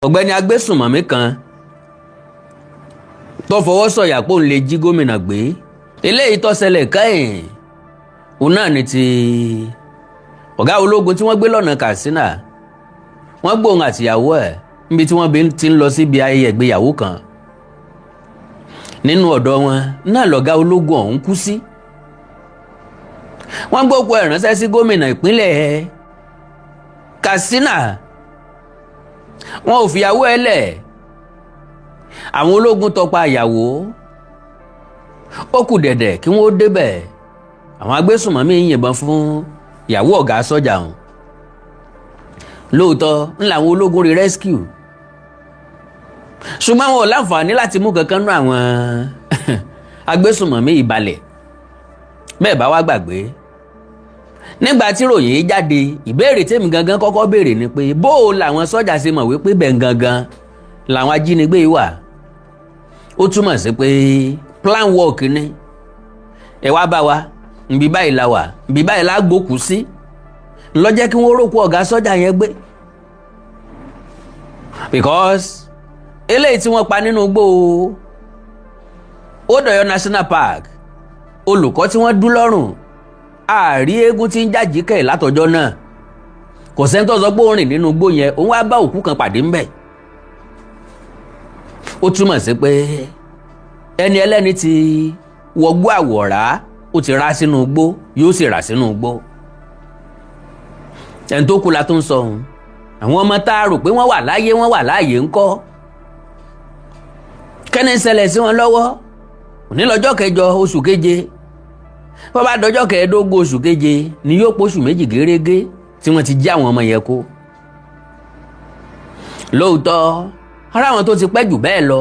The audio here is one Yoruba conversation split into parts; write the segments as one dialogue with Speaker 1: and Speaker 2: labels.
Speaker 1: ọ̀gbẹ́ni agbésùnmọ̀mí kan tó fọwọ́ sọ̀yà pé òun lè jí gómìnà gbé. Eléyìí tó ṣẹlẹ̀ kẹ́yìn òun náà ni ti ọ̀gá ológun tí wọ́n gbé lọ́nà Katsina. Wọ́n gbóhùn àtìyàwó ẹ̀ níbi tí wọ́n ti ń lọ síbi ayẹyẹ ìgbéyàwó kan. Nínú ọ̀dọ̀ wọn náà lọ̀gá ológun ọ̀hún kú sí. Wọ́n gbókù ẹ̀ ránṣẹ́ sí gómìnà ìpínlẹ̀ Katsina. Wọn ò fìyàwó ẹ̀ lẹ̀. Àwọn ológun tọpa ìyàwó. Ó kù dẹ̀dẹ̀ kí wọ́n ó débẹ̀. Àwọn agbésùnmọ̀mí yìnbọn fún ìyàwó ọ̀gá sọ́jà ọ̀hún. Lóòótọ́ ń làwọn ológun rí rescue. Ṣùgbọ́n wọn ò láǹfààní láti mú kankan nú àwọn agbésùnmọ̀mí ìbalẹ̀. Bẹ́ẹ̀ bá wá gbàgbé. Nígbà tí ròyìn yìí jáde, ìbéèrè tèmi gangan kọ́kọ́ béèrè ni pé bó o làwọn sọ́jà ṣe mọ̀ wípé bẹ́ẹ̀ gangan làwọn ajínigbé yìí wà. Ó túmọ̀ sí pé plan work ni. Ẹ wá bá wa, nbí báyìí la wà, nbí báyìí la gbókù sí. Ló jẹ́ kí wọ́n rókù ọ̀gá sọ́jà yẹn gbé. Because eléyìí tí wọ́n pa nínú igbó Odòyọ National Park, olùkọ́ tí wọ́n dú lọ́rùn, àárí eégún tí ń jàjí kẹ̀ látọjọ́ náà. Kò sẹ́ni tó sọ pé ó rìn nínú igbó yẹn, òun wá bá òkú kan pàdé ńbẹ̀. Ó túmọ̀ sí pé ẹni ẹlẹ́ni ti wọgbó àwọ̀rá, ó ti rá sínú igbó, yóò sì rà sínú igbó. Ẹni tó kú la tó ń sọ ohun. Àwọn ọmọ tá a rò pé wọ́n wà láyé wọ́n wà láàyè ńkọ́. Kẹ́ni ṣẹlẹ̀ sí wọn lọ́wọ́. Òní lọ́jọ́ 9 oṣù keje. Bó bá dọjọ́ 15 oṣù keje ni yóò póṣù méjì gérégé tí wọ́n ti jí àwọn ọmọ yẹn kó. Lóòótọ́ ara àwọn tó ti pẹ́ jù bẹ́ẹ̀ lọ.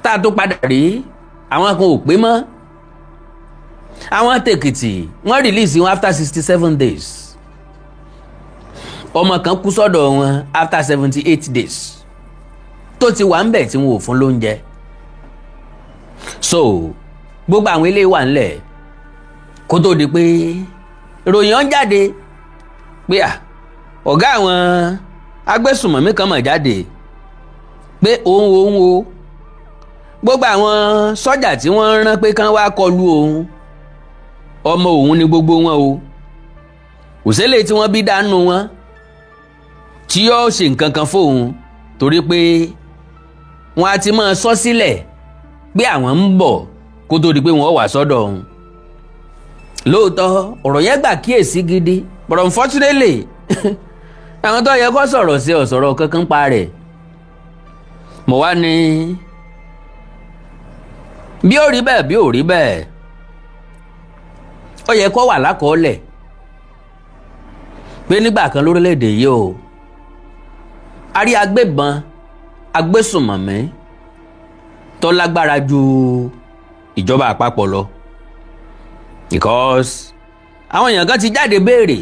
Speaker 1: Tá a tó padà rí àwọn kan ò pé mọ́. Àwọn tèkìtì wọ́n release wọn after 67 days. Ọmọ kan kú sọ́dọ̀ wọn after 78 days. Tó ti wà ń bẹ̀ tí wọn ò fún lóúnjẹ. So gbogbo àwọn ilé wà ńlẹ̀ kó tó di pé ìròyìn ọ̀n jáde pé ọ̀gá àwọn agbésùnmọ̀mí kan mọ̀ jáde pé òun o gbogbo àwọn sọ́jà tí wọ́n rán pé kán wá kọlu òun ọmọ òun ni gbogbo wọn o. Òṣèlè tí wọ́n bí dánú wọn tí yóò ṣe nǹkan kan fóun torí pé wọ́n á ti máa sọ sílẹ̀ pé àwọn ń bọ̀ kó tó di pé wọ́n wà sọ́dọ̀ òun. Lóòótọ́ ọ̀rọ̀ yẹn gbà kíyèsí gidi, but unfortunately àwọn tó yẹ kó sọ̀rọ̀ sí ọ̀sọ̀rọ̀ kankan pa rẹ̀. Mo wá ní bí ó rí bẹ́ẹ̀ bí ó rí bẹ́ẹ̀ ó yẹ kó wà lákọọ́lẹ̀ pé nígbà kan lórílẹ̀‐èdè yìí o a rí agbébọn agbésùnmọ̀mí tó lágbára ju ìjọba àpapọ̀ lọ. Because àwọn èèyàn kan ti jáde béèrè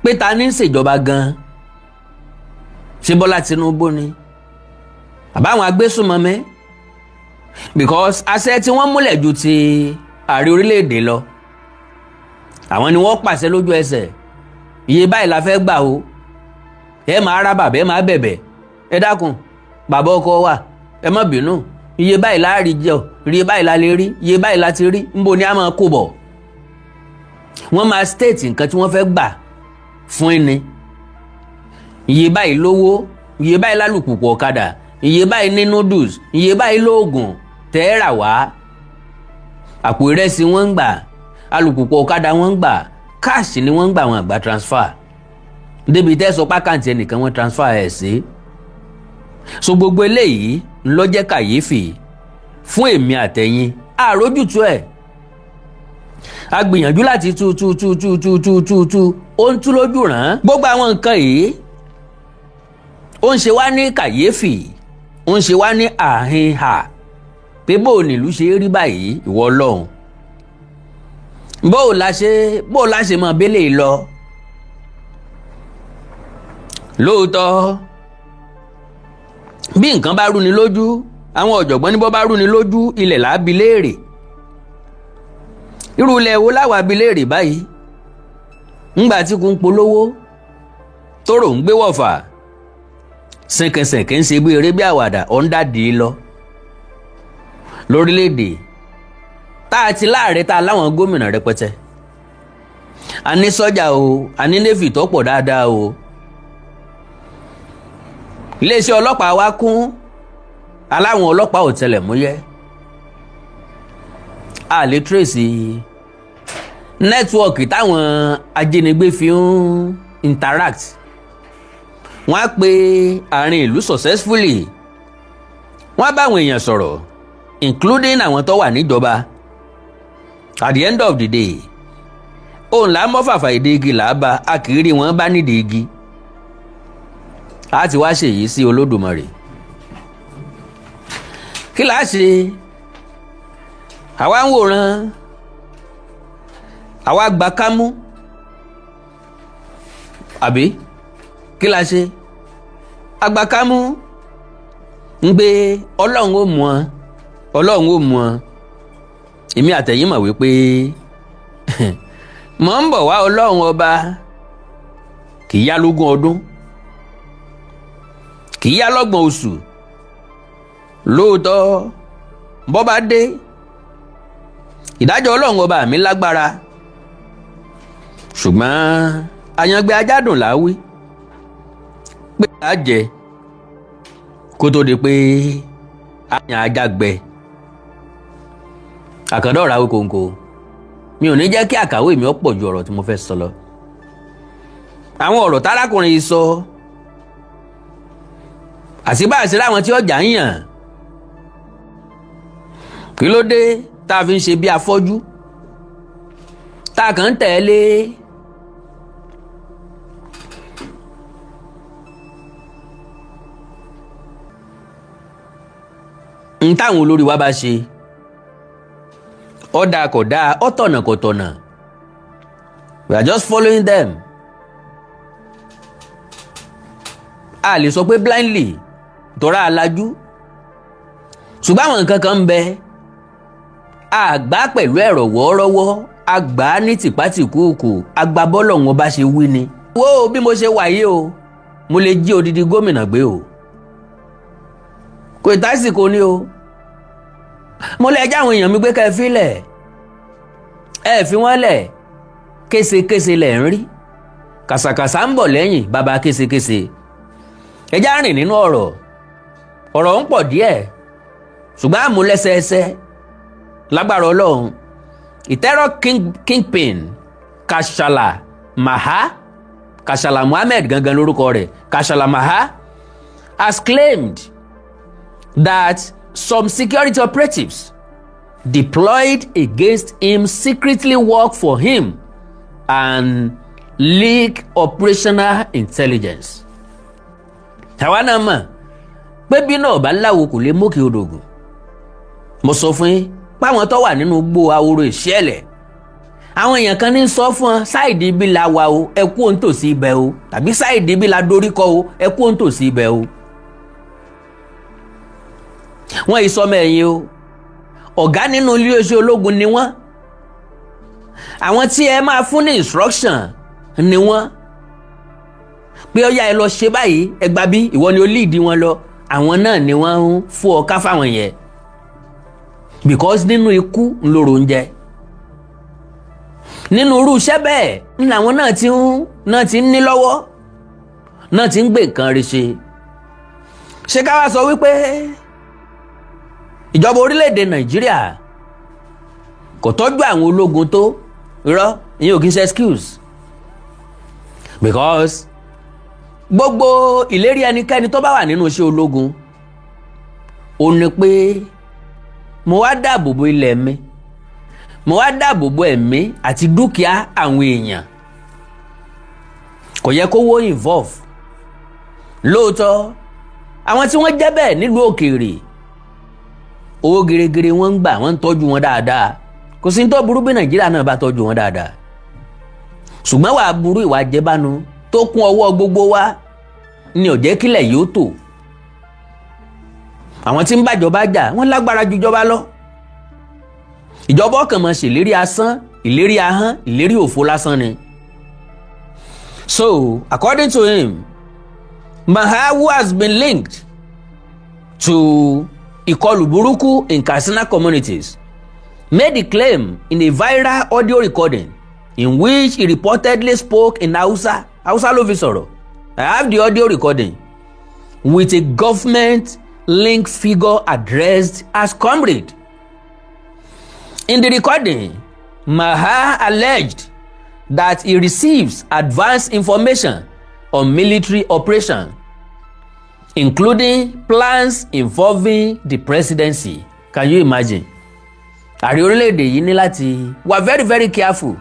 Speaker 1: pé ta ní í ṣèjọba gan-an, ṣé Bọ́lá Tinubu ni àbáwọn agbésùnmọ̀mí? Because àṣẹ tí wọ́n múlẹ̀ ju ti ààrẹ orílẹ̀-èdè lọ. Àwọn ni wọ́n pàṣẹ lójú ẹsẹ̀, iye báyìí la fẹ́ gbà o, ẹ máa rá bàbá ẹ máa bẹ̀bẹ̀, ẹ dákun bàbá ọkọ wa ẹ má bínú, iye báyìí la rí jẹ, iye báyìí la lè rí, iye báyìí la ti rí, ńbo ni a máa kó bọ̀. Wọ́n máa state nǹkan tí wọ́n fẹ́ gbà fún ẹni. Iye báyìí lówó, iye báyìí lálùpùpù ọ̀kadà, iye báyìí ní noodles, iye báyìí lóògùn tẹ́ẹ̀rà wá. Àpò ìrẹsì wọ́n ń gbà, alùpùpù ọ̀kadà wọ́n ń gbà, káàṣì ni wọ́n ń gbà, wọn àgbà transfer. Débi tẹ́ sọ pákàntì ẹnìkan wọ́n transfer ẹ̀ sí. So gbogbo eléyìí ló jẹ́ kàyéfì fún èmi àtẹ̀yin, àrójútu ẹ̀. A gbìyànjú láti tú ó ń tú lójú ràn. Gbogbo àwọn nǹkan yìí ó ń ṣe wá ní kàyéfì, ó ń ṣe wá ní àhínhà pé bó nílùú ṣe rí báyìí ìwọ Ọlọ́run. Bó la ṣe mọ bẹ́lẹ̀ lọ. Lóòótọ́ bí nǹkan bá rúni lójú, àwọn ọ̀jọ̀gbọ́n ní bó bá rúni lójú ilẹ̀ là á bi léèrè. Irú ilẹ̀ wo láwa bi léèrè báyìí? Ńgbà tí kò ń polówó tóró ń gbé wọ̀fà, sẹ̀kẹ̀sẹ̀kẹ̀ ń ṣe bí eré bí àwàdà ọ̀ndàdì lọ lórílẹ̀‐èdè tá a ti láàrẹ tá a láwọn gómìnà rẹpẹtẹ, a ní sọ́jà o, a ní navy tó pọ̀ dáadáa o, iléeṣẹ́ ọlọ́pàá wa kún aláwọn ọlọ́pàá ọ̀tẹlẹ̀múyẹ́, a lè trace nẹ́tíwọ̀kì táwọn ajínigbé fi ń interact. Wọ́n á pe àárín ìlú successfully, wọ́n á bá àwọn èèyàn sọ̀rọ̀ including àwọn tó wà níjọba. At the end of the day, òun là á mọ́ fàfà ìdí igi là á bá, a kì í rí wọn bá nídìí igi. A ti wá ṣèyí sí Olódùmarè. Kí là á ṣe? Àwa ń wòran, àwa gba kámú, àbí kí la ṣe? Agba kámú ń gbé Ọlọ́run ó mú wọn, Ọlọ́run ó mú wọn. Èmi àtẹ̀yìn mọ̀ wípé mọ̀ ń bọ̀ wá Ọlọ́run ọba kì í yá lógún ọdún, kì í yá lọ́gbọ̀n oṣù. Lóòótọ́ bọ́ bá dé, ìdájọ́ Ọlọ́run ọba mi lágbára, ṣùgbọ́n àyàngbé ajádùn láwí pé a jẹ kó tó di pé àyàn ajá gbẹ. Àkàndá ọ̀rá wí kòǹkò, mi ò ní jẹ́ kí àkàwé mi ó pọ̀ ju ọ̀rọ̀ tí mo fẹ́ sọ lọ. Àwọn ọ̀rọ̀ tárákùnrin yìí sọ, àṣìbáṣe láwọn tí ọjà ń yàn, kí ló dé tá a fi ń ṣe bí afọ́jú, tá a kàn ń tẹ̀lé n táwọn olórí wa bá ṣe, ọ̀dà kò dáa, ọ̀tọ̀nà kò tọ̀nà, we are just following them. A lè sọ pé blindly tọ́ra alájú, ṣùgbọ́n àwọn nǹkan kan ń bẹ àgbá pẹ̀lú ẹ̀rọ wọ́ọ́rọ́wọ́, àgbá ní tìpátìkúùkù, àgbá bọ́lọ̀ wọn bá ṣe wí ni. Wo bí mo ṣe wáyé o, mo lè jí odidi gómìnà gbé o, kò tásìkò ní o. Mo lè já àwọn èèyàn mi gbé ká ẹ fílẹ̀, ẹ fi wọ́n lẹ̀, késekése lẹ̀ ń rí, kàsàkàsà ń bọ̀ lẹ́yìn bàbá késekése. Ẹ já rìn nínú ọ̀rọ̀ ń pọ̀ díẹ̀, ṣùgbọ́n àmúlẹ́sẹẹsẹ lágbára Ọlọ́run. Ìtẹ́rọ̀ kingpin Kashala Muhammad gangan lórúkọ rẹ̀, Kashala Maha has claimed that some security operatives deployed against him secretly work for him and leak operational intelligence. Àwa náà mọ̀ pé bí náà bá láwo kò lè mókè odògùn. Mo sọ fún yín páwọn tó wà nínú gbó ahoro ìṣẹ̀lẹ̀, àwọn èèyàn kan ní sọ fún ọ sáìdì ibi la wà o, ẹ kú òun tòsí ibẹ̀ o, tàbí sáìdì ibi la dorí kọ o, ẹ kú òun tòsí ibẹ̀ o. Wọ́n yìí sọmọ ẹ̀yìn o, ọ̀gá nínú iléeṣẹ́ ológun ni wọ́n, àwọn tí ẹ máa fún ní instruction ni wọ́n, pé ó yá ẹ lọ ṣe báyìí, ẹ gbà bí, ìwọ ni ó lead wọn lọ, àwọn náà ni wọ́n ń fún ọ ká fáwọn yẹn, because nínú ikú ń lóró oúnjẹ. Nínú irú iṣẹ́ bẹ́ẹ̀ ń làwọn náà ti ń ní lọ́wọ́, náà ti ń gbé nǹkan rí ṣe. Ṣé ká wá sọ wípé ìjọba orílẹ̀-èdè Nàìjíríà kò tọ́jú àwọn ológun tó? Irọ́, ìyẹn ò kí ń ṣe excuse, because gbogbo ìlérí ẹnikẹ́ni tó bá wà nínú iṣẹ́ ológun ó ní pé mo wá dáàbò bo ilẹ̀ mi, mo wá dáàbò bo ẹ̀mí àti dúkìá àwọn èèyàn. Kò yẹ kó wó involve. Lóòótọ́ àwọn tí wọ́n jẹ́ bẹ́ẹ̀ nílùú òkèèrè, owó gèrègèrè wọ́n ń gbà, wọ́n ń tọ́jú wọn dáadáa, kò sí ní tó burú bí Nàìjíríà náà bá tọ́jú wọn dáadáa. Ṣùgbọ́n wàá burú ìwà jẹbánu tó kún ọwọ́ gbogbo wa ni ò jẹ́ kílẹ̀ yóò tò. Àwọn tí ń bàjọba jà wọ́n lágbára ju ìjọba lọ. Ìjọba ọkàn máa ṣèlérí asán, ìlérí ahán, ìlérí òfo lásán ni. So according to him, Maha, who has been linked to ìkọlù burúkú in Katsina communities, made the claim in a viral audio recording in which he reportedly spoke in Hausa ló fi sọ̀rọ̀. I have the audio recording with a government-linked figure addressed as comrade. In the recording, Maha alleged that he receives advanced information on military operation, including plans involving the presidency. Can you imagine? Ààrẹ orílẹ̀-èdè yìí ní láti wà very very careful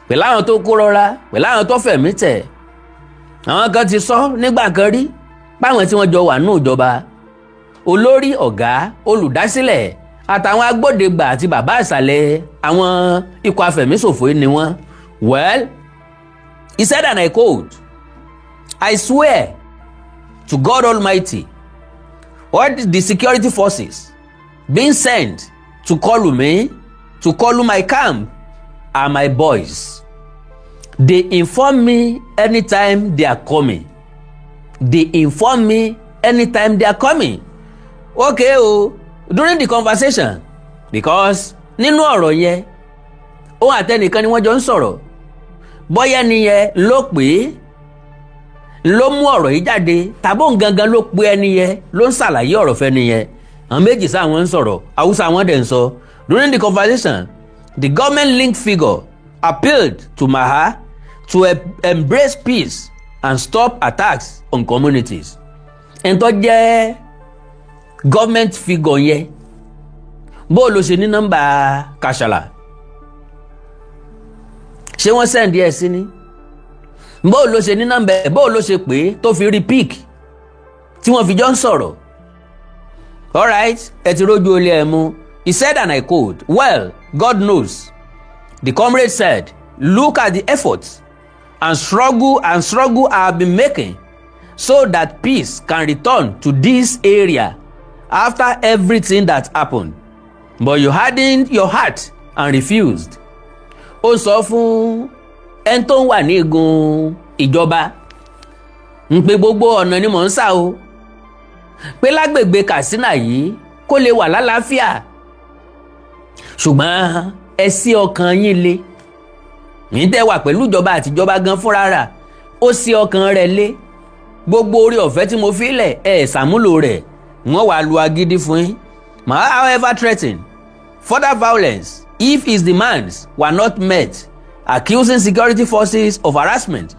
Speaker 1: pẹ̀lú àwọn tó kó rọra, pẹ̀lú àwọn tó fẹ̀mí tẹ̀. Àwọn kan ti sọ nígbà kan rí páwọn tí wọ́n jọ wà nínú ìjọba, olórí, ọ̀gá, olùdásílẹ̀ àtàwọn agbódegbà àti bàbá ìsàlẹ̀ àwọn ikọ̀ afẹ̀míṣòfò ni wọ́n. Well, he said, and I quote, "I swear to God Almighty, all the security forces being sent to call me, to call my camp, are my boys. They inform me anytime they are coming. They inform me anytime they are coming." Okay, during the conversation, because nínú ọ̀rọ̀ yẹn, ó àtẹnìkan ni wọ́n jọ ń sọ̀rọ̀. Bóyá nìyẹn ló pè ló mú ọ̀rọ̀ yìí jáde, tàbó gangan ló pe ẹni yẹn ló ń ṣàlàyé ọ̀rọ̀ fẹ́ nìyẹn. Àwọn méjì sáà wọ́n ń sọ̀rọ̀, Haúsá wọn dẹ̀ ń sọ. During the conversation, the government-linked figure appealed to Maha to embrace peace and stop attacks on communities. Ẹni tó jẹ́ government figure yẹn, bó ló ṣe ní nọ́mbà Kashala? Ṣé wọ́n send ẹ̀ sí ni? Bó ló ṣe ní nọ́mbà, bó ló ṣe pé tó fi rí pick tí wọ́n fi jọ ń sọ̀rọ̀? Alright, ẹ ti rójú olè ẹ̀ mú. He said, and I quote, "Well, God knows." The comrade said, "Look at the efforts and struggle I have been making so that peace can return to this area after everything that happened. But you hardened your heart and refused." Ó sọ fún ẹni tó wà ní igun ìjọba ń pé gbogbo ọ̀nà ni mò ń sà o, pé lágbègbè Katsina yìí kó lè wà lálàáfíà, ṣùgbọ́n ẹ sí ọkàn yín le. Yín tẹ́ wà pẹ̀lú ìjọba àtijọba gan fúnra rà, ó sí ọkàn rẹ̀ le. Gbogbo orí ọ̀fẹ́ tí mo fi lẹ̀ ṣàmúlò rẹ̀, wọ́n wá lu agídí fún yín. Maha, however, threatened further violence if his demands were not met, accusing security forces of harassment,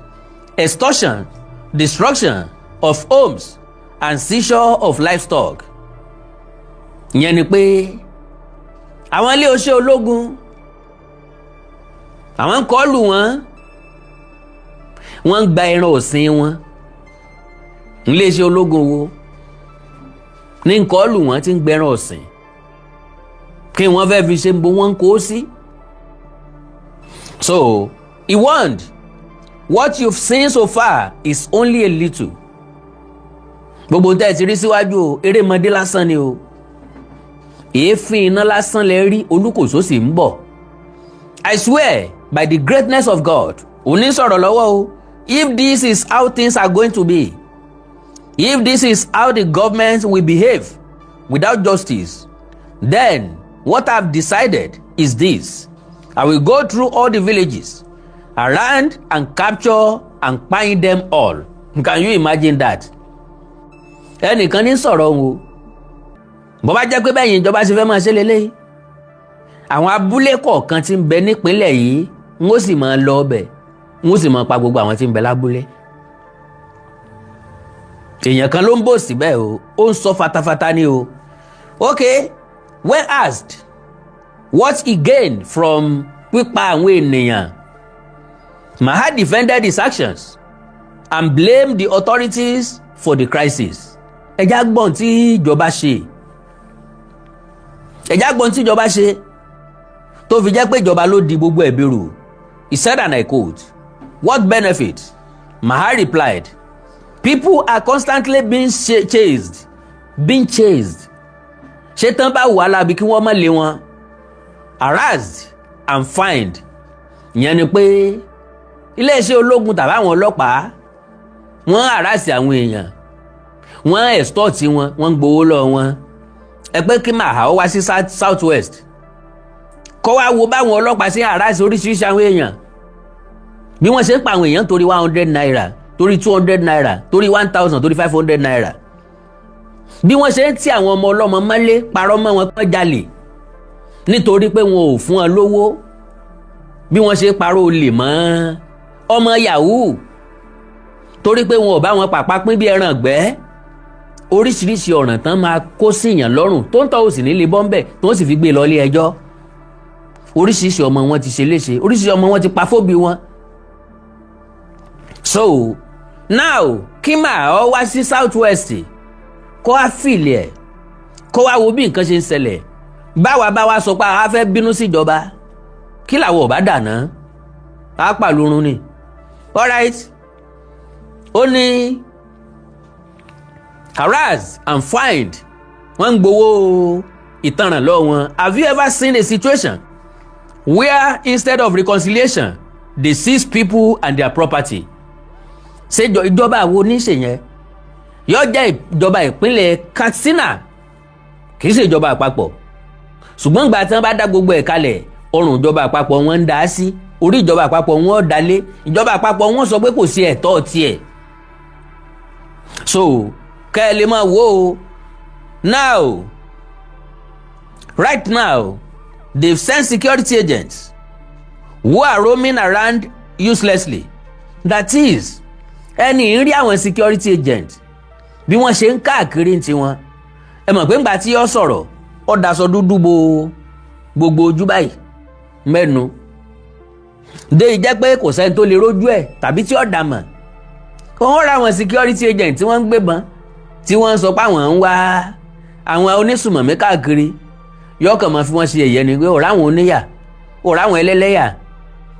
Speaker 1: extortion, destruction of homes, and seizure of livestock. Ìyẹn ni pé àwọn ilé oṣẹ́ ológun, àwọn ń kọlù wọn, wọ́n ń gba ẹran ọ̀sìn wọn. Ilé iṣẹ́ ológun wo ní ń kọlù wọn tí ń gbẹran ọ̀sìn? Kí wọ́n fẹ́ fi ṣe ń bo wọ́n kó sí? So, he warned, what you've seen so far is only a little. Gbogbo tẹ́ ti rí síwájú o, erémọdé lásán ni o. Èéfín iná lásán lẹ rí, olúkòso sì ń bọ̀. I swear by the greatness of God, òní sọ̀rọ̀ lọ́wọ́ o, if this is how things are going to be, if this is how the government will behave without justice, then what I've decided is this: I will go through all the villages around and capture and find them all. Can you imagine that? Ẹnìkan ní sọ̀rọ̀ o. Bó bá jẹ́ pé bẹ́yìn ìjọba ṣe fẹ́ máa ṣe lélẹ́yìí, àwọn abúlé kọ̀ọ̀kan tí ń bẹ nípínlẹ̀ yìí ń ó sì máa lọ ọbẹ̀, ń ó sì máa pa gbogbo àwọn tí ń bẹ lábúlé. Èèyàn kan ló ń bò síbẹ̀ o, ó ń sọ fatafata ni o. Okay, when asked what he gained from pípa àwọn ènìyàn, Maha defended his actions and blamed the authorities for the crisis. Ẹjá gbọ́n tí ìjọba ṣe. Ẹjá gbọ́n tí ìjọba ṣe tó fi jẹ́ pé ìjọba ló di gbogbo ẹ̀bi rù. He said, and I quote, "What benefit?" Maha replied, "People are constantly being chased. Ṣé tán bá wà lábi kí wọ́n má lé wọn? Harassed and fined." Ìyẹn ni pé iléeṣẹ́ ológun tàbí àwọn ọlọ́pàá wọ́n harass àwọn èèyàn, wọ́n extort wọn, wọ́n gbowó lọ wọn. Ẹ pé kí màá wá sí south west kó wá wo báwọn ọlọ́pàá ṣe harass oríṣiríṣi àwọn èèyàn, bí wọ́n ṣe ń pa àwọn èèyàn torí 100 naira, torí 200 naira, torí 1000, torí 500 naira, bí wọ́n ṣe ń tì àwọn ọmọ ọlọ́mọ mọ́lé, parọ́ mọ́ wọn pé jalè nítorí pé wọn ò fún wọn lówó, bí wọ́n ṣe parọ́ olè mọ́ ọmọ yahoo torí pé wọn ò bá wọn pàpà pín bí ẹran gbẹ́. Oríṣiríṣi ọ̀ràn tán máa kó síyàn lọ́rùn tó ń tọ́ òsì nílé bọ́m̀bẹ̀ tó ń sì fi gbé lọ ilé ẹjọ́. Oríṣiríṣi ọmọ wọn ti ṣe léṣe, oríṣiríṣi ọmọ wọn ti pa fóbi wọn. So now kí màá wá sí south west kó wá fìlì ẹ̀, kó wá wo bí nǹkan ṣe ń ṣẹlẹ̀, báwa sọ pé a fẹ́ bínú síjọba, kí làwọn ò bá dànà á pàlórun ni. Alright, ó ní harass and fined, wọ́n ń gbowó ìtanràn lọ́wọ́ wọn. Have you ever seen a situation where instead of reconciliation they seize people and their property? Ṣé ìjọba àwo oníṣèyẹn yóò jẹ́ ìjọba ìpínlẹ̀ Katsina, kì í ṣe ìjọba àpapọ̀. Ṣùgbọ́n ìgbà tí wọ́n bá dá gbogbo ẹ̀ kalẹ̀, ọrùn ìjọba àpapọ̀ wọn ń dá sí, orí ìjọba àpapọ̀ wọn ò dálé, ìjọba àpapọ̀ wọn sọ pé kò sí ẹ̀tọ́ tiẹ̀. So kẹ́ ẹ lè máa wò ó. Now, right now, they've sent security agents who are roaming around uselessly. That is, ẹni ń rí àwọn security agents bí wọ́n ṣe ń káàkiri tiwọn. Ẹ mọ̀ pé ńgbà tí yóò sọ̀rọ̀, ó daṣọ dúdú bo gbogbo ojú báyìí mẹ́nu. Dé jẹ́ pé kò sẹ́ni tó lè rójú ẹ̀ tàbí tí ó dà mọ̀. Wọ́n ra àwọn security agents tí wọ́n ń gbébọn, tí wọ́n ń sọ pé àwọn ń wá àwọn onísùmọ̀mí káàkiri, yọkàn máa fi wọ́n ṣe ẹ̀yẹ ni pé ọ̀rá àwọn oníyà, ọ̀rá àwọn ẹlẹ́lẹ́yà,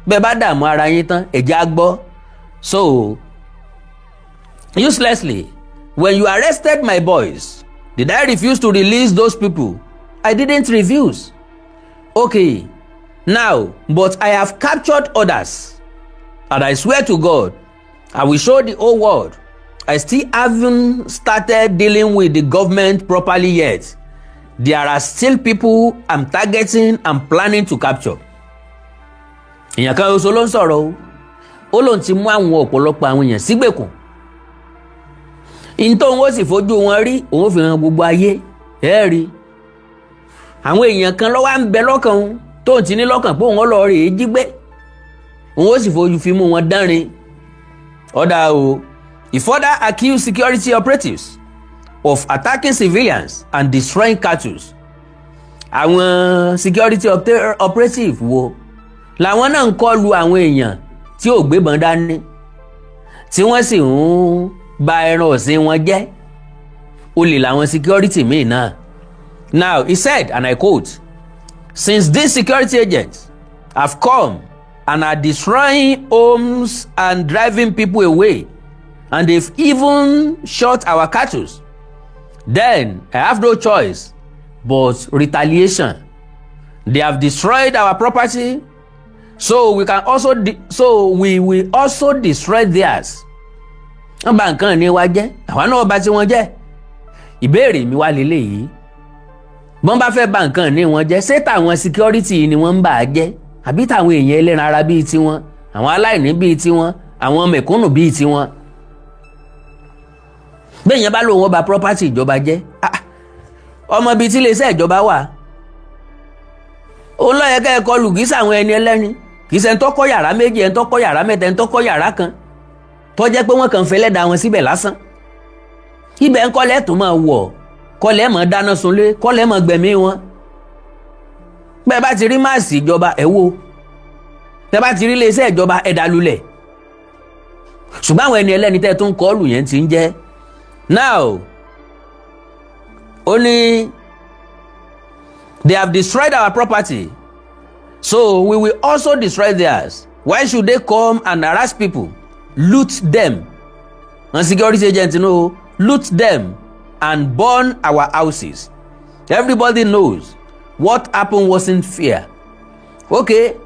Speaker 1: bẹ́ẹ̀ bá dààmú ara yín tán ẹ̀jẹ̀ á gbọ́. So uselessly, when you arrested my boys, did I refuse to release those people? I didn't refuse. Okay, now, but I have captured others, and I swear to God, I will show the whole world I still haven't started dealing with the government properly yet. There are still people I'm targeting and planning to capture. Èèyàn kan oṣù ló ń sọ̀rọ̀ o, ó lóun ti mú àwọn ọ̀pọ̀lọpọ̀ àwọn èèyàn sígbèkùn. Ìntòun ó sì fojú wọn rí, òun fi hàn gbogbo ayé, ẹ rí. Àwọn èèyàn kan ló wà ń bẹ lọ́kàn tó ti ní lọ́kàn pé òun lọ rèé jí gbé. Òun ó sì fojú fi mú wọn dánrin. Ọ̀dà o. He further accused security operatives of attacking civilians and destroying cattle. Àwọn security operative wo làwọn náà ń kọlu àwọn èèyàn tí ò gbébọn dání, tí wọ́n sì ń ba ẹran ọ̀sìn wọn jẹ́. Olè làwọn security míì náà. Now he said, and I quote, "Since these security agents have come and are destroying homes and driving people away, and they've even shot our cattle, then I have no choice but retaliation. They have destroyed our property, so we will also destroy theirs." Wọ́n bà nǹkan ní wa jẹ́, àwa náà bà tí wọ́n jẹ́. Ìbéèrè mi wá lélẹ́yìí, bọ́n bá fẹ́ bà nǹkan ní wọn jẹ́, ṣé tàwọn security ni wọ́n ń bà á jẹ́, àbí tàwọn èèyàn ẹlẹ́ran ara bíi tiwọn, àwọn aláìní bíi tiwọn, àwọn mẹ̀kúnnù bíi tiwọn? Bẹ́ẹ̀yẹn bá lóun ọba property ìjọba jẹ́, ọmọ bíi tí iléeṣẹ́ ìjọba wà, òun ló yẹ kẹ́ ẹ kọlù kì í sàwọn ẹni ẹlẹ́ni, kì í ṣe ń tó kọ́ yàrá méjì, ẹ̀ ń tó kọ́ yàrá mẹ́ta, ẹ̀ ń tó kọ́ yàrá kan, tó jẹ́ pé wọ́n kàn fẹ́ lẹ́dàá wọn síbẹ̀ lásán. Ibẹ̀ ń kọ́lẹ̀ tó máa wọ̀, kọ́lẹ̀ mọ̀ dáná sunlé, kọ́lẹ̀ mọ̀ gbẹ̀mí wọn. Bẹ́ẹ̀ bá ti rí máàsì ìjọba ẹ̀ wò, tẹ́ bá ti rí iléeṣẹ́ ìjọba ẹ̀ dá lulẹ̀. Ṣùgbọ́n àwọn ẹni ẹlẹ́ni tẹ́ tó ń kọlù yẹn ti ń jẹ́. Now, only they have destroyed our property, so we will also destroy theirs. Why should they come and harass people, loot them? And security agents loot them and burn our houses. Everybody knows what happened wasn't fair. Okay,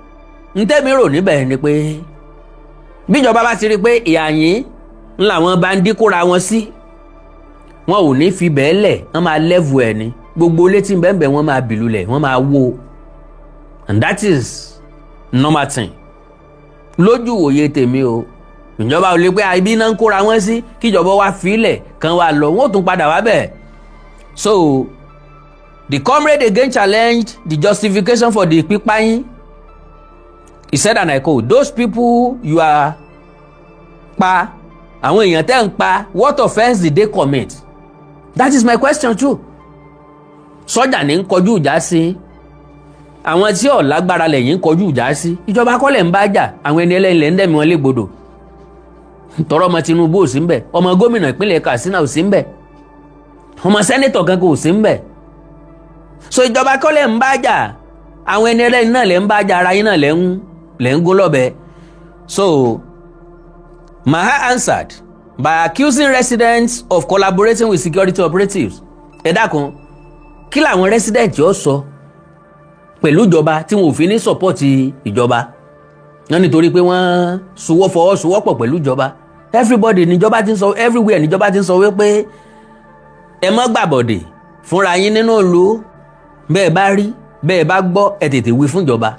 Speaker 1: ntẹ́mi rò níbẹ̀ ni pé bí ìjọba bá ti rí pé ìyà yín ńlá wọn bá ń dínkùra wọn sí wọn ò ní fi bẹ́ẹ̀ lẹ̀ wọ́n máa level ẹ̀ ní gbogbo létí bẹ́ẹ̀ wọ́n máa bìlulẹ̀ wọ́n máa wó and that is normal thing lójú òye tèmi o ìjọba ò lè pé ibi náà ń kóra wọn sí kíjọba wá fílẹ̀ kan wá lọ wọn ò tún padà wá bẹ́ẹ̀. So the comrade again challenged the justification for the pípáyín. He said, and I quote, those people you are pa àwọn èèyàn tẹ́ ń pa what offence did they commit? That is my question too. Sọ́jà ní ń kọjú ìjà sí àwọn tí ò lágbára lẹ́yìn ń kọjú ìjà sí ìjọba kọ́ lẹ̀ ń bá jà àwọn ẹni ẹlẹ́yìn lẹ́ ń dẹ̀mí wọn légbodò tọrọ ọmọ Tinubu ò sí ń bẹ̀ ọmọ gómìnà ìpínlẹ̀ Katsina ò sí ń bẹ̀ ọmọ sẹ́nitọ̀ kankan ò sí ń bẹ̀ so ìjọba kọ́ lẹ̀ ń bá jà àwọn ẹni ẹlẹ́yìn náà lẹ́ ń bá jà ara yín náà lẹ́ ń gún lọ́bẹ. So Maha answered by accusing residents of collaborating with security operatives. Ẹ dákun kí làwọn resident yóò sọ pẹ̀lú ìjọba tí wọn ò fi ní support ìjọba wọn nítorí pé wọ́n fọwọ́sowọ́pọ̀ pẹ̀lú ìjọba. Everybody níjọba ti ń sọ everywhere níjọba ti ń sọ wípé ẹ má gbàbọ̀dè fúnra yín nínú ìlú bẹ́ẹ̀ bá rí bẹ́ẹ̀ bá gbọ́ ẹ tètè wí fún ìjọba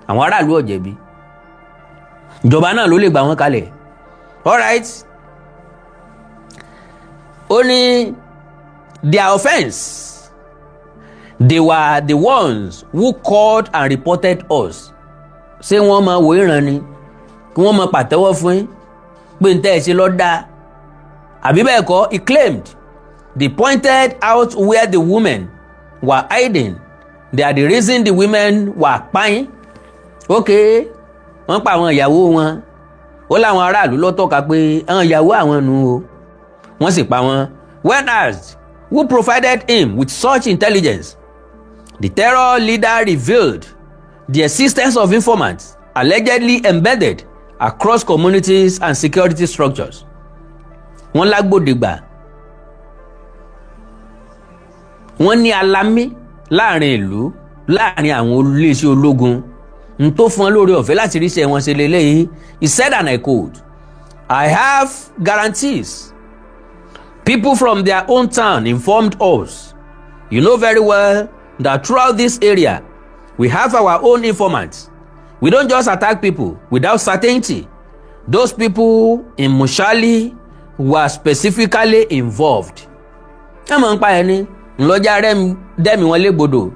Speaker 1: àwọn aráàlú ò jẹ̀bi ìjọba náà ló lè gbà wọ́n kalẹ̀. All right. Only their offense, they were the ones who called and reported us. Ṣé wọ́n máa wò ìran ni kí wọ́n máa pàtẹ́wọ́ fún yín pé ń tẹ́ ẹ ṣe lọ́ dáa àbí bẹ́ẹ̀ kọ́. He claimed they pointed out where the women were hiding. They are the reason the women were paying. Okay, wọ́n pa àwọn ìyàwó wọn ó láwọn aráàlú ló tọ́ka pé àwọn ìyàwó àwọn nù o wọ́n sì pa wọ́n. When asked who provided him with such intelligence, the terror leader revealed the existence of informants allegedly embedded across communities and security structures. Wọ́n lágbódegbà wọ́n ní alámí láàrin ìlú láàrin àwọn iléeṣẹ́ ológun n tó fún lórí ọ̀fẹ́ láti ríṣẹ́ wọn ṣe lélẹ́yìí. He said, and I quote, I have guarantees. People from their own town informed us. You know very well that throughout this area, we have our own informants. We don't just attack people without certainty. Those people in Mushali were specifically involved. Ẹ mọ̀ ń pa ẹni ńlọ́jà rẹ̀ dẹ́mi wọn légbodò.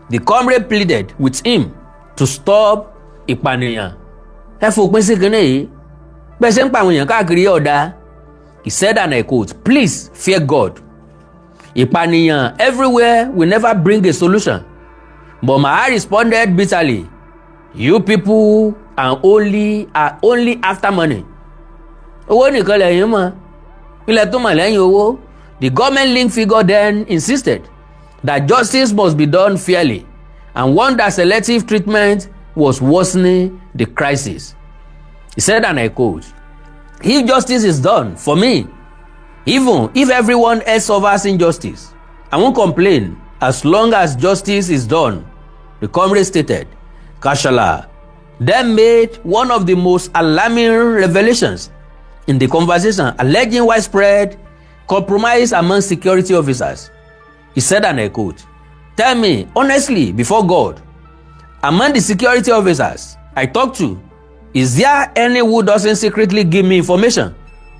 Speaker 1: The comrade pleaded with him to stop ìpànìyàn. Ẹ fòpin sí kinní yìí bẹ́ẹ̀ ṣe ń pa àwọn èèyàn káàkiri ọ̀dà. He said, and I quote, please fear God. Ìpànìyàn everywhere will never bring a solution. But Maha responded bitterly, you people are only after money. Owó nìkan lẹ́yìn mọ̀ ilẹ̀ tó mọ̀ lẹ́yìn owó. The government link figure then insisted that justice must be done fairly and warned that selective treatment was worsening the crisis. He said, and I quote, if justice is done for me, even if everyone else suffers injustice, I won't complain as long as justice is done, the comrade stated. Kashala then made one of the most alarming revelations in the conversation, alleging widespread compromise among security officers. He said, and I quote, tell me honestly before God, among the security officers I talk to, is there any who doesn't secretly give me information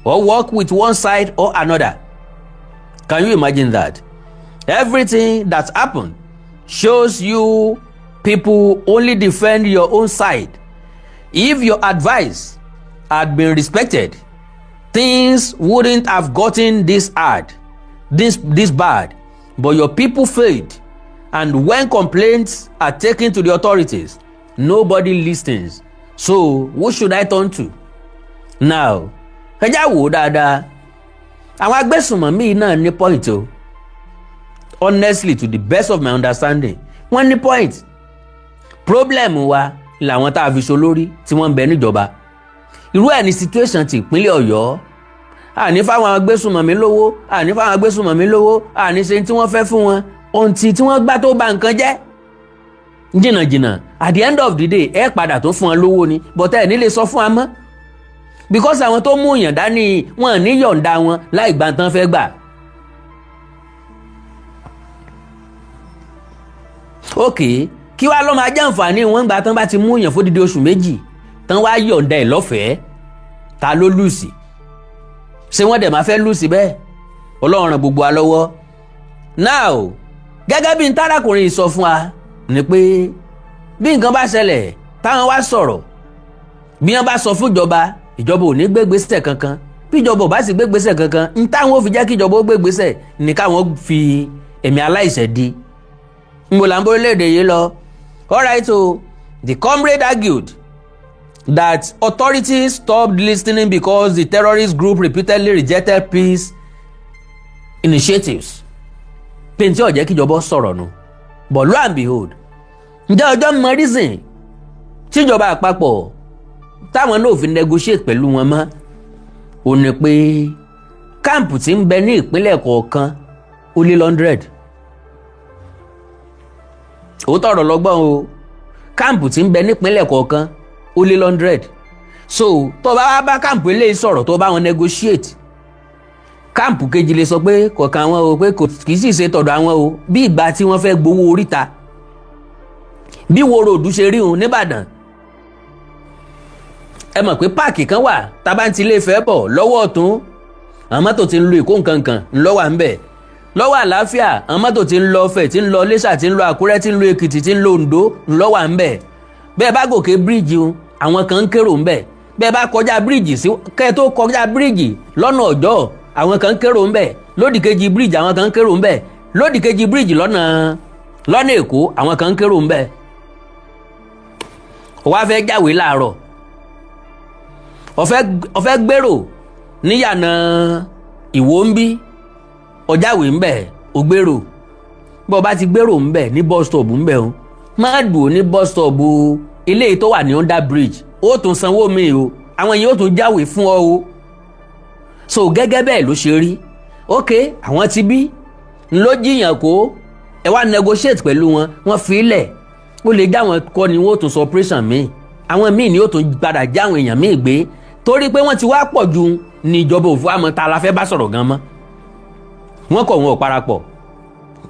Speaker 1: or work with one side or another? Can you imagine that? Everything that's happened shows you people only defend your own side. If your advice had been respected, things wouldn't have gotten this hard, this bad. But your people failed, and when complaints are taken to the authorities, nobody listens. So who should I turn to? Now, ẹjá wò dáadáa, àwọn agbésùnmọ̀mí náà ní point o. Honestly, to the best of my understanding, wọ́n ní point. Problem wa làwọn tá a fi so lórí tí wọ́n ń bẹ níjọba. Irú ẹ̀ ní situation ti ìpínlẹ̀ Ọ̀yọ́. Àní fáwọn agbésùnmọ̀mí lówó, àní fáwọn agbésùnmọ̀mí lówó, àní ṣe tí wọ́n fẹ́ fún wọn, ohun tí wọ́n gbá tó bà nǹkan jẹ́. Jìnnàjìnnà, at the end of the day ẹ padà tó fún wọn lówó ni, but ẹ ní lè sọ fún wa mọ́. because àwọn tó mú èèyàn dání wọn ní yọ̀ǹda wọn láì gbà tán fẹ́ gbà. ok kí wàá lọ́ máa jẹ́ àǹfààní wọn gbà tán bá ti mú èèyàn fódìdí oṣù méjì tán wá yọ̀ǹda ẹ̀ lọ́fẹ̀ẹ́ ta ló lùsì ṣé wọ́n dẹ̀ máa fẹ́ lùsì bẹ́ẹ̀ Ọlọ́run ràn gbogbo wa lọ́wọ́. now gẹ́gẹ́ bí n tárakùnrin sọ fún wa ni pé bí nǹkan bá ṣẹlẹ̀ táwọn wá sọ̀rọ̀ bí wọ́n bá sọ fún ìjọba ò ní gbégbésẹ̀ kankan bí ìjọba ò bá sì gbégbésẹ̀ kankan n táwọn ò fi jẹ́ kí ìjọba ó gbégbésẹ̀ ní káwọn fi ẹ̀mí aláìṣẹ̀ di. nbọ là ń bọ́ léde yìí lọ. alright o the comrade argued that authorities stopped listening because the terrorist group repeatedly rejected peace initiatives. pèntí ọ̀jẹ́ kíjọba sọ̀rọ̀ nù but lo and behold ǹjẹ́ ọjọ́ mọ reason tíjọba àpapọ̀ táwọn náà fi negotiate pẹ̀lú wọn mọ́ ò ní pé káàmpù tí ń bẹ ní ìpínlẹ̀ kọ̀ọ̀kan ó lé 100. ó tọrọ lọ́gbọ́n o káàmpù tí ń bẹ ní ìpínlẹ̀ kọ̀ọ̀kan ó lé 100. so tó bá wá bá káàmpù eléyìí sọ̀rọ̀ tó bá wọn negotiate káàmpù kejì lè sọ pé kọ̀ọ̀kan àwọn o pé kì í sì ṣe tọ̀dọ̀ àwọn o bí ìgbà tí wọ́n fẹ́ gbowó oríta bí wo ròdù ṣe rí òun nìbàdàn. ẹ mọ̀ pé páàkì kan wà tábà ń ti ilé Ifẹ̀ bọ̀ lọ́wọ́ ọ̀tún àwọn mọ́tò ti ń lo Èkó nkankan ńlọ́wà ń bẹ̀ lọ́wọ́ àlàáfíà àwọn mọ́tò ti ń lọ Ọ̀fẹ́ ti ń lọ Iléṣà ti ń lọ Àkúrẹ́ ti ń lọ Èkìtì ti ń lọ Oǹdó ńlọ́wà ń bẹ̀ bẹ́ẹ̀ bá gòkè bíríìjì àwọn kan ń kérò ń bẹ̀ bẹ́ẹ̀ bá kọjá bíríìjì sí kẹ́ tó kọjá bíríìjì lọ́nà Ọ̀jọ́ àwọn kan ń kérò ń bẹ̀ lódì kejì bíríìjì àwọn kan ń kérò ń bẹ̀ lódì kejì bíríìjì lọ́nà Èkó àwọn kan ń kérò ń bẹ̀. ó wá fẹ́ jáwé láàárọ̀ ọ̀fẹ́ gbèrò níyànà Ìwó ń bí ọjàwé ń bẹ̀ ó gbèrò bó bá ti gbèrò ń bẹ̀ ní bus stop ń bẹ̀ o má dùn ní bus stop eléyìí tó wà ní under bridge ó tún sanwó mi o àwọn yìí ó tún jáwé fún ọ o. so gẹ́gẹ́ bẹ́ẹ̀ ló ṣe rí ok àwọn ti bí ló jiyàn kó ẹ wá negotiate pẹ̀lú wọn fi ilẹ̀ ó lè já wọn kọ́ ni wọ́n tún sọ operation míì àwọn míì ni ó tún padà já àwọn èèyàn míì gbé torí pé wọ́n ti wá pọ̀ ju ní ìjọba òfin àmọ́ ta la fẹ́ bá sọ̀rọ̀ gan mọ́ wọ́n kọ̀ wọn ò parapọ̀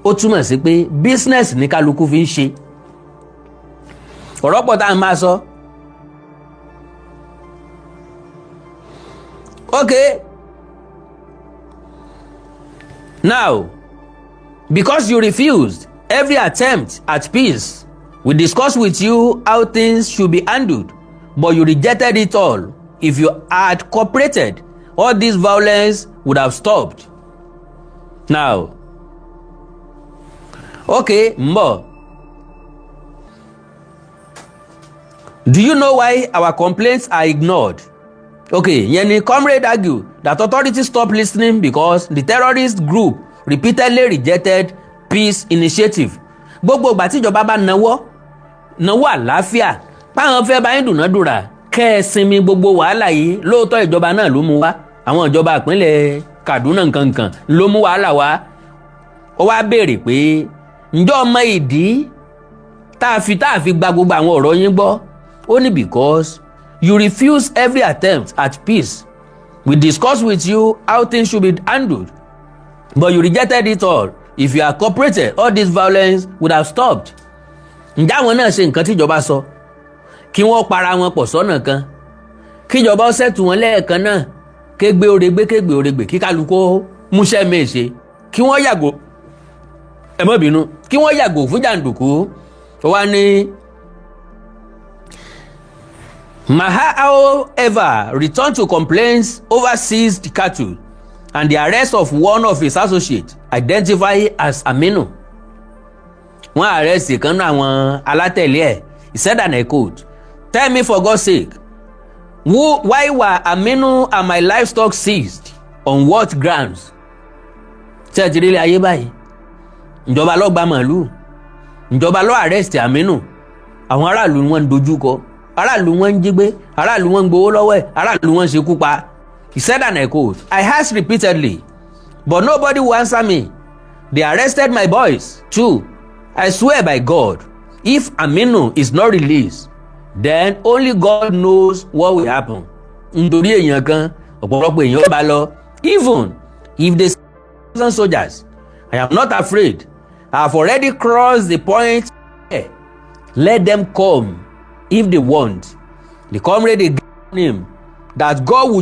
Speaker 1: ó túmọ̀ sí pé business ní kálukú fi ń ṣe ọ̀rọ̀ pọ̀ tá à ń máa sọ. okay now because you refused every attempt at peace we discussed with you how things should be handled but you rejected it all. If you had cooperated all this violence would have stopped. now okay mbo do you know why our complaints are ignored? okay yẹni comrade argue that authorities stopped listening because the terrorist group repeatedly rejected peace initiative. gbogbo ìgbà tíjọba bá náwó àlàáfíà páwọn fẹ́ bá yín dùnádùrà kẹ́ ẹ sinmi gbogbo wàhálà yìí lóòótọ́ ìjọba náà ló mú wá àwọn ìjọba ìpínlẹ̀ Kaduna nkankan ló mú wàhálà wá. ó wá béèrè pé ǹjọ́ ọmọ ìdí tá a fi gba gbogbo àwọn ọ̀rọ̀ yín gbọ́ ó ní because you refuse every attempt at peace. We discussed with you how things should be handled, but you rejected it all. If you had cooperated, all this violence would have stopped. Ǹjẹ́ àwọn náà ṣe nǹkan tíjọba sọ kí wọ́n para wọn pọ̀ sọ́nà kan kíjọba ṣètù wọn lẹ́ẹ̀kan náà kégbe orégbè kí kálukú múṣẹ́ méṣe kí wọ́n yàgò ẹ má bínú kí wọ́n yàgò fún jàǹdùkú wá ní. Maha, however, returned to complaints over seized cattle and the arrest of one of his associates, identified as Aminu. Wọ́n arrest ìkan náà àwọn alátẹ̀lé ẹ̀. He said, and I quote, "Tell me for God's sake, why were Aminu and my livestock seized? On what grounds?" Ṣé ẹ ti rí ilé ayé báyìí? Ìjọba ló gba màálù. Ìjọba ló arrest Aminu. Àwọn aráàlú wọn ń dojú kọ. Aráàlú wọn ń jí gbé. Aráàlú wọn ń gbowó lọ́wọ́ ẹ̀. Aráàlú wọn ń ṣekú pa. He said, and I quote, "I asked repeatedly, but nobody will answer me. They arrested my boys too. I swear by God, if Aminu is not released, then only God knows what will happen." nítorí èèyàn kan ọ̀pọ̀lọpọ̀ èèyàn bá lọ. Even if they 1,000 soldiers, I am not afraid. I have already crossed the point. Let them come if they want. The comrade gave him that God would